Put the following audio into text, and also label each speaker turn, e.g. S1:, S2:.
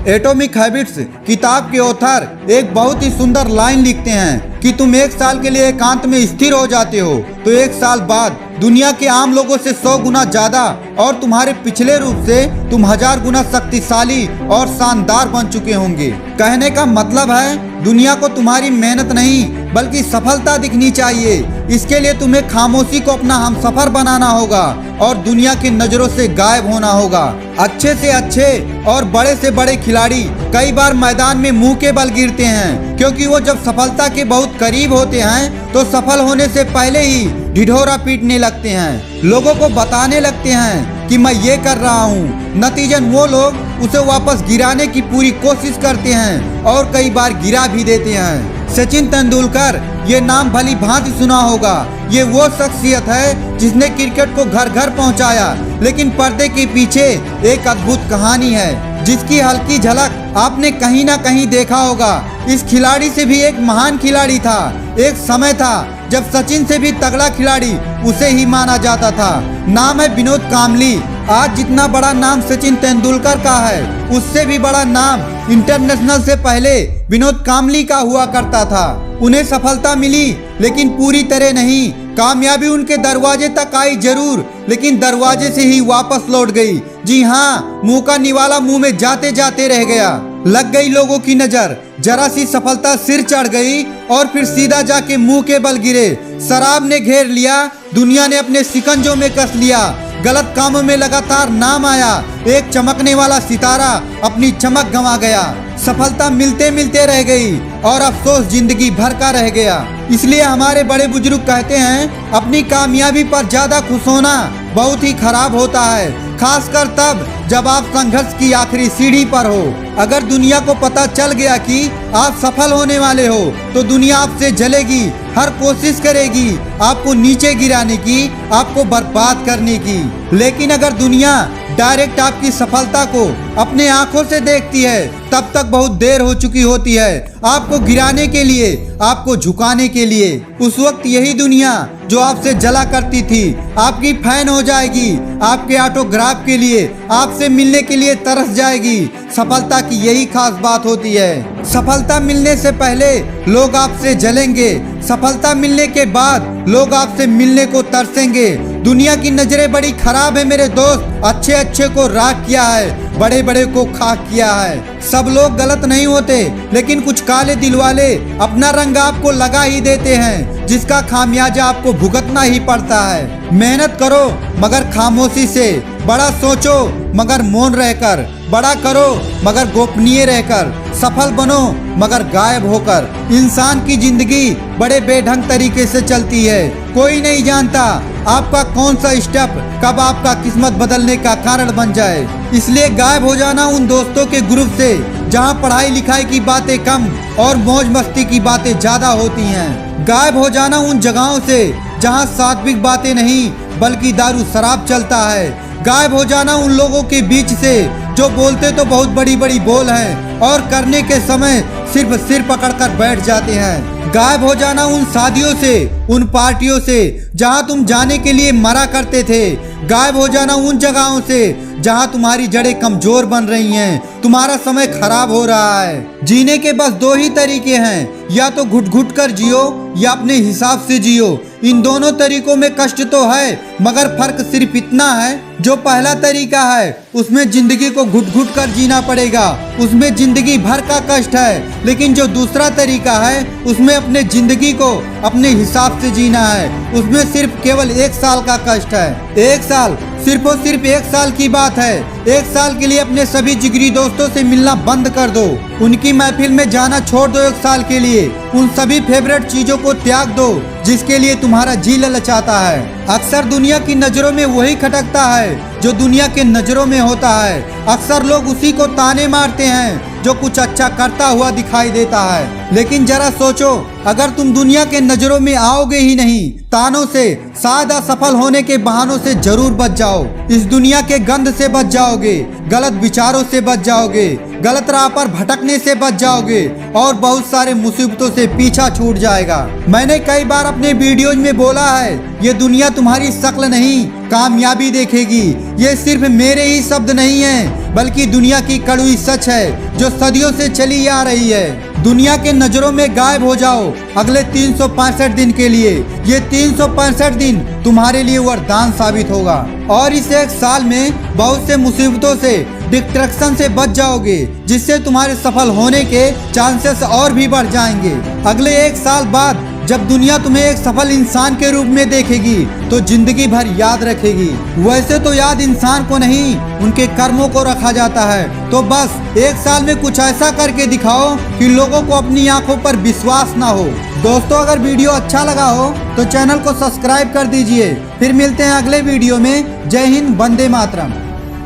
S1: Atomic habits किताब के author एक बहुत ही सुंदर लाइन लिखते हैं कि तुम 1 साल के लिए एकांत में स्थिर हो जाते हो तो 1 साल बाद दुनिया के आम लोगों से 100 गुना ज्यादा और तुम्हारे पिछले रूप से तुम 1000 गुना शक्तिशाली और शानदार बन चुके होंगे। कहने का मतलब है दुनिया को तुम्हारी मेहनत नहीं बल्कि सफलता दिखनी चाहिए। इसके लिए तुम्हें खामोशी को अपना हमसफर बनाना होगा और दुनिया की नजरों से गायब होना होगा। अच्छे से अच्छे और बड़े से बड़े खिलाड़ी कई बार मैदान में मुंह के बल गिरते हैं, क्योंकि वो जब सफलता के बहुत करीब होते हैं तो सफल होने से पहले ही ढिढोरा पीटने लगते हैं, लोगों को बताने लगते हैं कि मैं ये कर रहा हूँ। नतीजन वो लोग उसे वापस गिराने की पूरी कोशिश करते हैं और कई बार गिरा भी देते हैं। सचिन तेंदुलकर ये नाम भली भांति सुना होगा। ये वो शख्सियत है जिसने क्रिकेट को घर घर पहुंचाया, लेकिन पर्दे के पीछे एक अद्भुत कहानी है जिसकी हल्की झलक आपने कहीं ना कहीं देखा होगा। इस खिलाड़ी से भी एक महान खिलाड़ी था। एक समय था जब सचिन से भी तगड़ा खिलाड़ी उसे ही माना जाता था। नाम है विनोद कांबली। आज जितना बड़ा नाम सचिन तेंदुलकर का है, उससे भी बड़ा नाम इंटरनेशनल से पहले विनोद कांबली का हुआ करता था। उन्हें सफलता मिली लेकिन पूरी तरह नहीं। कामयाबी उनके दरवाजे तक आई जरूर, लेकिन दरवाजे से ही वापस लौट गई। जी हाँ, मुंह का निवाला मुंह में जाते जाते रह गया। लग गई लोगों की नजर, जरा सी सफलता सिर चढ़ गई और फिर सीधा जाके मुंह के बल गिरे। शराब ने घेर लिया, दुनिया ने अपने शिकंजों में कस लिया। गलत कामों में लगातार नाम आया। एक चमकने वाला सितारा अपनी चमक गंवा गया। सफलता मिलते मिलते रह गई और अफसोस जिंदगी भर का रह गया। इसलिए हमारे बड़े बुजुर्ग कहते हैं अपनी कामयाबी पर ज्यादा खुश होना बहुत ही खराब होता है, खासकर तब जब आप संघर्ष की आखिरी सीढ़ी पर हो। अगर दुनिया को पता चल गया कि आप सफल होने वाले हो तो दुनिया आपसे जलेगी, हर कोशिश करेगी आपको नीचे गिराने की, आपको बर्बाद करने की। लेकिन अगर दुनिया डायरेक्ट आपकी सफलता को अपने आंखों से देखती है तब तक बहुत देर हो चुकी होती है आपको गिराने के लिए, आपको झुकाने के लिए। उस वक्त यही दुनिया जो आपसे जला करती थी आपकी फैन हो जाएगी, आपके ऑटोग्राफ के लिए, आपसे मिलने के लिए तरस जाएगी। सफलता की यही खास बात होती है। सफलता मिलने से पहले लोग आपसे जलेंगे, सफलता मिलने के बाद लोग आपसे मिलने को तरसेंगे। दुनिया की नजरें बड़ी खराब है मेरे दोस्त। अच्छे अच्छे को राख किया है, बड़े बड़े को खाक किया है। सब लोग गलत नहीं होते, लेकिन कुछ काले दिल वाले अपना रंग आपको लगा ही देते हैं, जिसका खामियाजा आपको भुगतना ही पड़ता है। मेहनत करो मगर खामोशी से, बड़ा सोचो मगर मौन रहकर, बड़ा करो मगर गोपनीय रहकर, सफल बनो मगर गायब होकर। इंसान की जिंदगी बड़े बेढंग तरीके से चलती है। कोई नहीं जानता आपका कौन सा स्टेप कब आपका किस्मत बदलने का कारण बन जाए। इसलिए गायब हो जाना उन दोस्तों के ग्रुप से जहां पढ़ाई लिखाई की बातें कम और मौज मस्ती की बातें ज्यादा होती हैं। गायब हो जाना उन जगहों से जहां सात्विक बातें नहीं बल्कि दारू शराब चलता है। गायब हो जाना उन लोगों के बीच से जो बोलते तो बहुत बड़ी बड़ी बोल हैं और करने के समय सिर्फ सिर पकड़कर बैठ जाते हैं। गायब हो जाना उन शादियों से, उन पार्टियों से जहां तुम जाने के लिए मरा करते थे। गायब हो जाना उन जगहों से जहां तुम्हारी जड़ें कमजोर बन रही हैं, तुम्हारा समय खराब हो रहा है। जीने के बस 2 ही तरीके हैं, या तो घुट घुट कर जियो या अपने हिसाब से जियो। इन दोनों तरीकों में कष्ट तो है, मगर फर्क सिर्फ इतना है, जो पहला तरीका है उसमें जिंदगी को घुट घुट कर जीना पड़ेगा, उसमें जिंदगी भर का कष्ट है। लेकिन जो दूसरा तरीका है उसमें अपने जिंदगी को अपने हिसाब से जीना है, उसमें सिर्फ केवल 1 साल का कष्ट है। 1 साल, सिर्फ और सिर्फ 1 साल की बात है। 1 साल के लिए अपने सभी जिगरी दोस्तों से मिलना बंद कर दो, उनकी महफिल में जाना छोड़ दो। 1 साल के लिए उन सभी फेवरेट चीजों को त्याग दो जिसके लिए तुम्हारा जी ललचाता है। अक्सर दुनिया की नजरों में वही खटकता है जो दुनिया के नजरों में होता है। अक्सर लोग उसी को ताने मारते हैं जो कुछ अच्छा करता हुआ दिखाई देता है। लेकिन जरा सोचो, अगर तुम दुनिया के नजरों में आओगे ही नहीं, तानों से, शायद असफल होने के बहानों से जरूर बच जाओ। इस दुनिया के गंध से बच जाओगे, गलत विचारों से बच जाओगे, गलत राह पर भटकने से बच जाओगे और बहुत सारे मुसीबतों से पीछा छूट जाएगा। मैंने कई बार अपने वीडियोज में बोला है, ये दुनिया तुम्हारी शक्ल नहीं कामयाबी देखेगी। ये सिर्फ मेरे ही शब्द नहीं है, बल्कि दुनिया की कड़वी सच है जो सदियों से चली आ रही है। दुनिया के नजरों में गायब हो जाओ अगले 365 दिन के लिए। ये 365 दिन तुम्हारे लिए वरदान साबित होगा और इस एक साल में बहुत से मुसीबतों से, डिस्ट्रैक्शन से बच जाओगे, जिससे तुम्हारे सफल होने के चांसेस और भी बढ़ जाएंगे। अगले एक साल बाद जब दुनिया तुम्हें एक सफल इंसान के रूप में देखेगी तो जिंदगी भर याद रखेगी। वैसे तो याद इंसान को नहीं, उनके कर्मों को रखा जाता है। तो बस एक साल में कुछ ऐसा करके दिखाओ कि लोगों को अपनी आंखों पर विश्वास ना हो। दोस्तों, अगर वीडियो अच्छा लगा हो तो चैनल को सब्सक्राइब कर दीजिए। फिर मिलते हैं अगले वीडियो में। जय हिंद, वंदे मातरम।